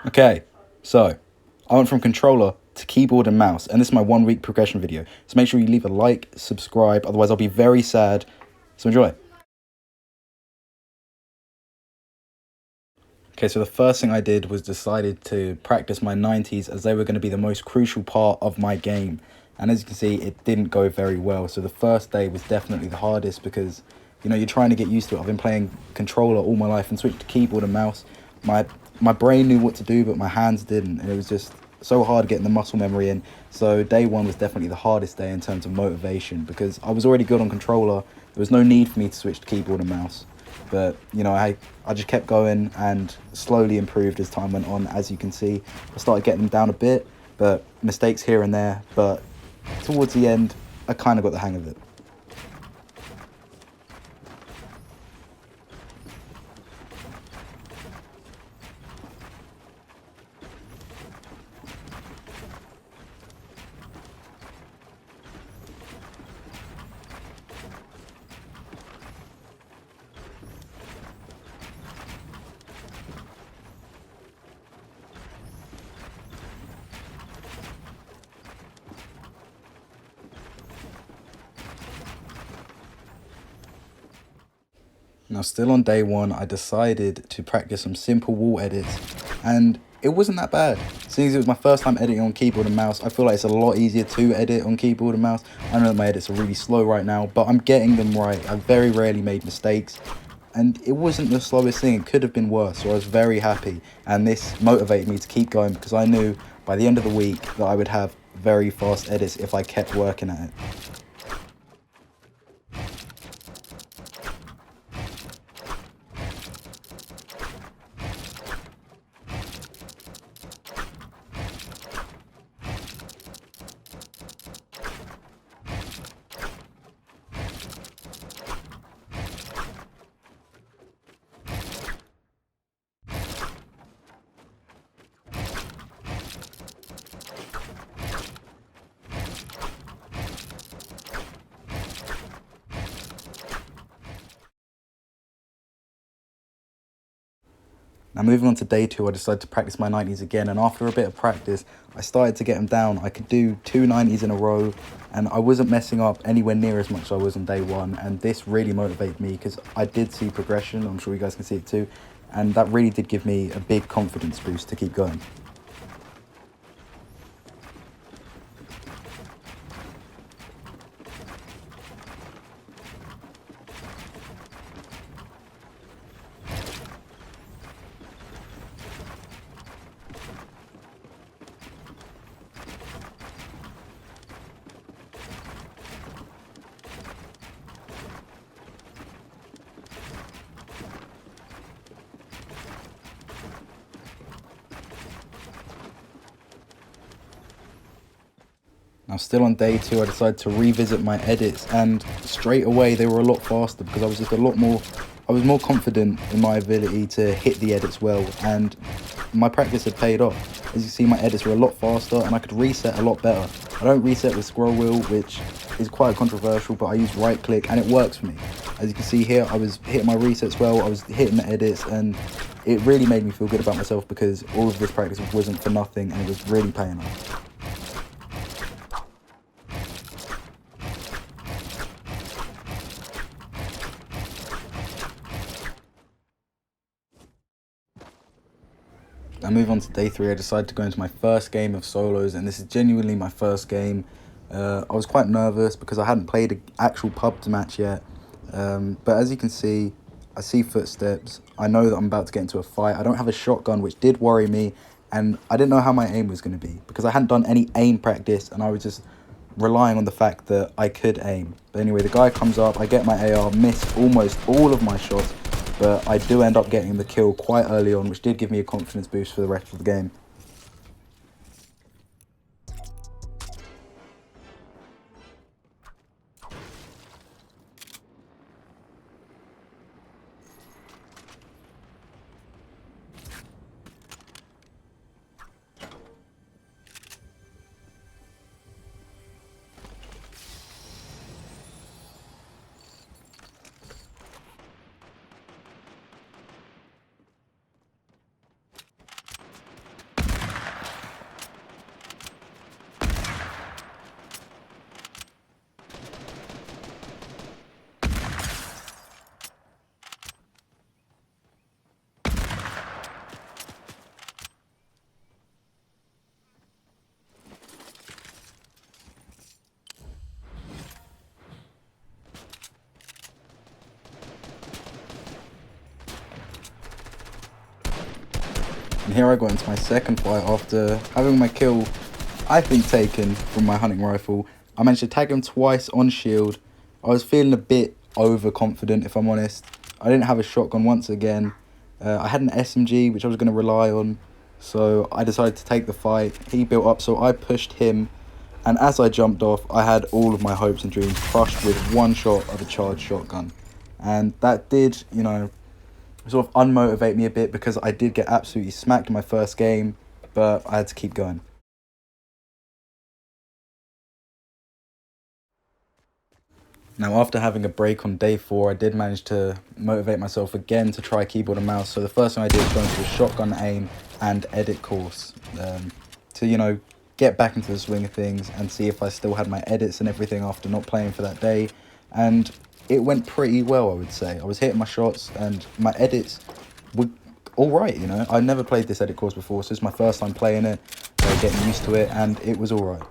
Okay, so I went from controller to keyboard and mouse, and this is my 1 week progression video. So make sure you leave a like, subscribe, otherwise I'll be very sad. So enjoy. Okay, so the first thing I did was decided to practice my 90s as they were going to be the most crucial part of my game. And as you can see, it didn't go very well. So the first day was definitely the hardest because, you're trying to get used to it. I've been playing controller all my life and switched to keyboard and mouse. My my brain knew what to do, but my hands didn't. And it was just so hard getting the muscle memory in. So day one was definitely the hardest day in terms of motivation because I was already good on controller. There was no need for me to switch to keyboard and mouse. But I just kept going and slowly improved as time went on. As you can see, I started getting them down a bit, but mistakes here and there. But towards the end, I kind of got the hang of it. Now, still on day one, I decided to practice some simple wall edits, and it wasn't that bad. Since it was my first time editing on keyboard and mouse, I feel like it's a lot easier to edit on keyboard and mouse. I know that my edits are really slow right now, but I'm getting them right. I very rarely made mistakes, and it wasn't the slowest thing. It could have been worse, so I was very happy, and this motivated me to keep going because I knew by the end of the week that I would have very fast edits if I kept working at it. Now moving on to day two, I decided to practice my 90s again, and after a bit of practice, I started to get them down. I could do two 90s in a row, and I wasn't messing up anywhere near as much as I was on day one, and this really motivated me because I did see progression. I'm sure you guys can see it too, and that really did give me a big confidence boost to keep going. Now, still on day two, I decided to revisit my edits, and straight away they were a lot faster because I was just I was more confident in my ability to hit the edits well, and my practice had paid off. As you see, my edits were a lot faster, and I could reset a lot better. I don't reset with scroll wheel, which is quite controversial, but I use right click, and it works for me. As you can see here, I was hitting my resets well, I was hitting the edits, and it really made me feel good about myself because all of this practice wasn't for nothing, and it was really paying off. I move on to day three. I decided to go into my first game of solos, and this is genuinely my first game. I was quite nervous because I hadn't played an actual PUBG match yet. But as you can see, I see footsteps. I know that I'm about to get into a fight. I don't have a shotgun, which did worry me, and I didn't know how my aim was going to be because I hadn't done any aim practice, and I was just relying on the fact that I could aim. But anyway, the guy comes up, I get my AR, miss almost all of my shots, but I do end up getting the kill quite early on, which did give me a confidence boost for the rest of the game. And here I got into my second fight after having my kill, I think, taken from my hunting rifle. I managed to tag him twice on shield. I was feeling a bit overconfident, if I'm honest. I didn't have a shotgun once again. I had an SMG, which I was going to rely on. So I decided to take the fight. He built up, so I pushed him. And as I jumped off, I had all of my hopes and dreams crushed with one shot of a charged shotgun. And that did, sort of unmotivate me a bit because I did get absolutely smacked in my first game, but I had to keep going. Now, after having a break on day 4, I did manage to motivate myself again to try keyboard and mouse. So the first thing I did was go into a shotgun aim and edit course to, get back into the swing of things and see if I still had my edits and everything after not playing for that day. And it went pretty well, I would say. I was hitting my shots and my edits were all right, I never played this edit course before, so it's my first time playing it, getting used to it, and it was all right.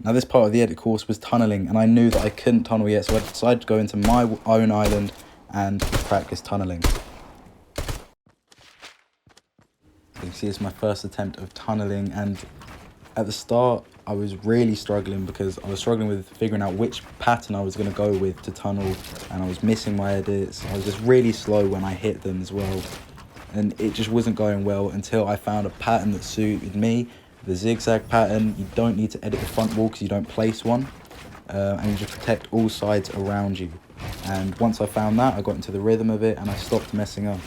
Now this part of the edit course was tunneling, and I knew that I couldn't tunnel yet, so I decided to go into my own island and practice tunneling. You can see it's my first attempt of tunneling, and at the start I was really struggling because I was struggling with figuring out which pattern I was going to go with to tunnel, and I was missing my edits. I was just really slow when I hit them as well, and it just wasn't going well until I found a pattern that suited me. The zigzag pattern. You don't need to edit the front wall because you don't place one, and you just protect all sides around you. And once I found that, I got into the rhythm of it and I stopped messing up.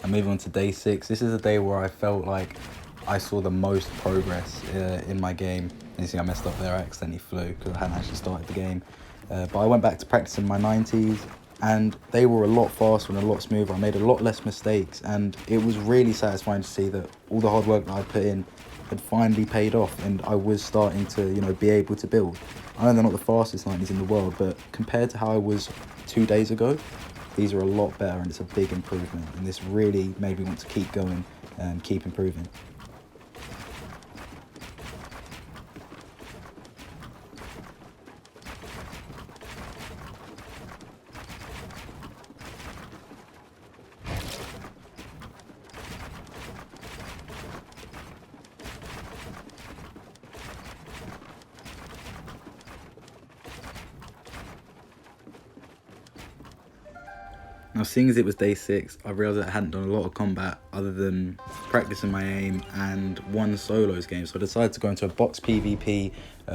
And moving on to day 6, this is a day where I felt like I saw the most progress in my game. You see I messed up there, I accidentally flew because I hadn't actually started the game. But I went back to practicing my 90s and they were a lot faster and a lot smoother. I made a lot less mistakes, and it was really satisfying to see that all the hard work that I put in had finally paid off, and I was starting to, be able to build. I know they're not the fastest 90s in the world, but compared to how I was 2 days ago, these are a lot better, and it's a big improvement, and this really made me want to keep going and keep improving. Now, seeing as it was day 6, I realised that I hadn't done a lot of combat other than practicing my aim and one solos game. So I decided to go into a box PvP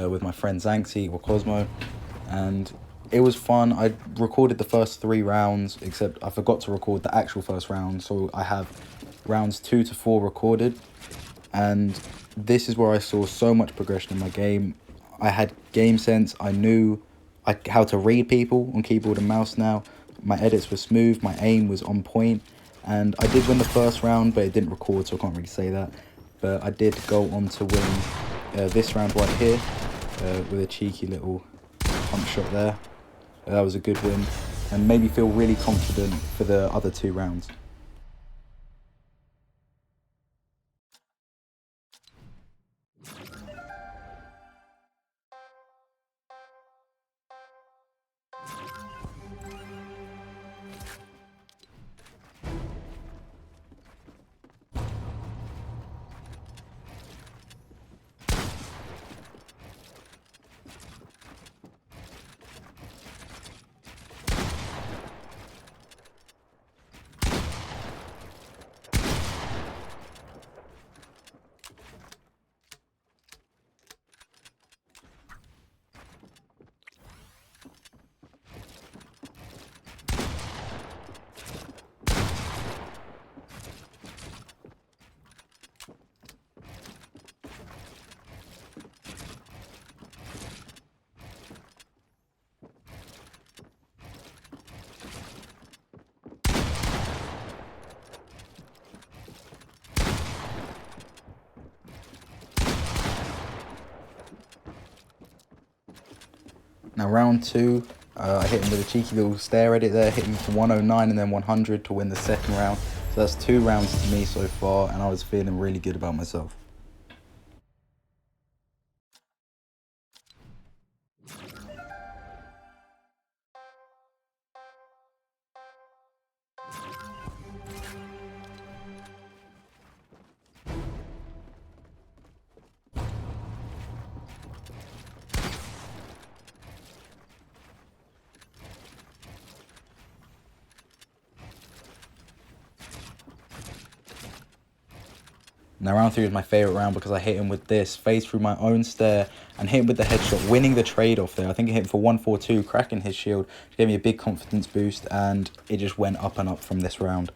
with my friend Zanxi or Cosmo, and it was fun. I recorded the first 3 rounds, except I forgot to record the actual first round. So I have rounds 2 to 4 recorded, and this is where I saw so much progression in my game. I had game sense. I knew how to read people on keyboard and mouse now. My edits were smooth, my aim was on point, and I did win the first round, but it didn't record, so I can't really say that. But I did go on to win this round right here with a cheeky little pump shot there. That was a good win and made me feel really confident for the other 2 rounds. Now round 2, I hit him with a cheeky little stare edit there, hit him for 109 and then 100 to win the second round. So that's 2 rounds to me so far, and I was feeling really good about myself. Now round 3 is my favourite round because I hit him with this, phase through my own stare and hit him with the headshot, winning the trade-off there. I think I hit him for 142, cracking his shield, which gave me a big confidence boost, and it just went up and up from this round.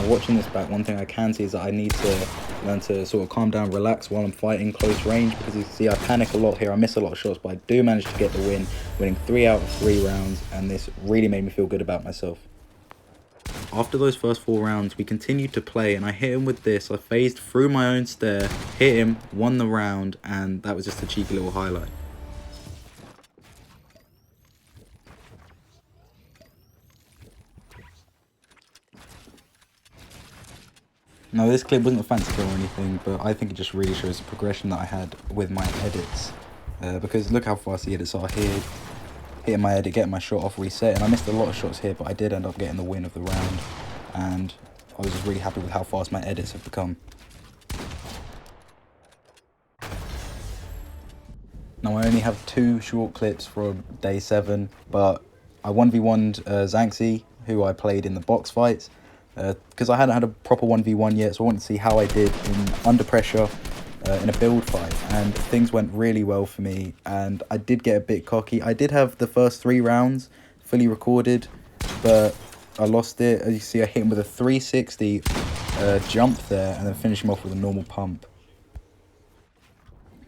Watching this back, one thing I can see is that I need to learn to sort of calm down, relax while I'm fighting close range, because you can see I panic a lot here, I miss a lot of shots, but I do manage to get the win, winning 3 out of 3 rounds, and this really made me feel good about myself. After those first 4 rounds, we continued to play, and I hit him with this. I phased through my own stare, hit him, won the round, and that was just a cheeky little highlight. Now this clip wasn't a fancy kill or anything, but I think it just really shows the progression that I had with my edits. Because look how fast the edits are here. Hitting my edit, getting my shot off, reset, and I missed a lot of shots here, but I did end up getting the win of the round. And I was just really happy with how fast my edits have become. Now I only have 2 short clips from day 7, but I 1v1'd Xanxi, who I played in the box fights. Because I hadn't had a proper 1v1 yet, so I wanted to see how I did in under pressure in a build fight, and things went really well for me, and I did get a bit cocky. I did have the first 3 rounds fully recorded, but I lost it. As you see, I hit him with a 360 jump there, and then finish him off with a normal pump.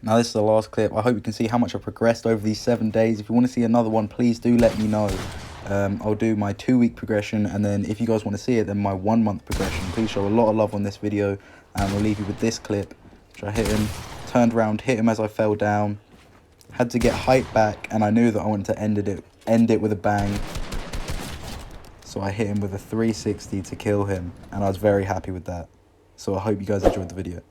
Now this is the last clip. I hope you can see how much I progressed over these 7 days. If you want to see another one, please do let me know. I'll do my 2-week progression, and then if you guys want to see it, then my 1-month progression. Please show a lot of love on this video, and we'll leave you with this clip, which I hit him, turned around, hit him as I fell down, had to get height back, and I knew that I wanted to end it with a bang. So I hit him with a 360 to kill him, and I was very happy with that. So I hope you guys enjoyed the video.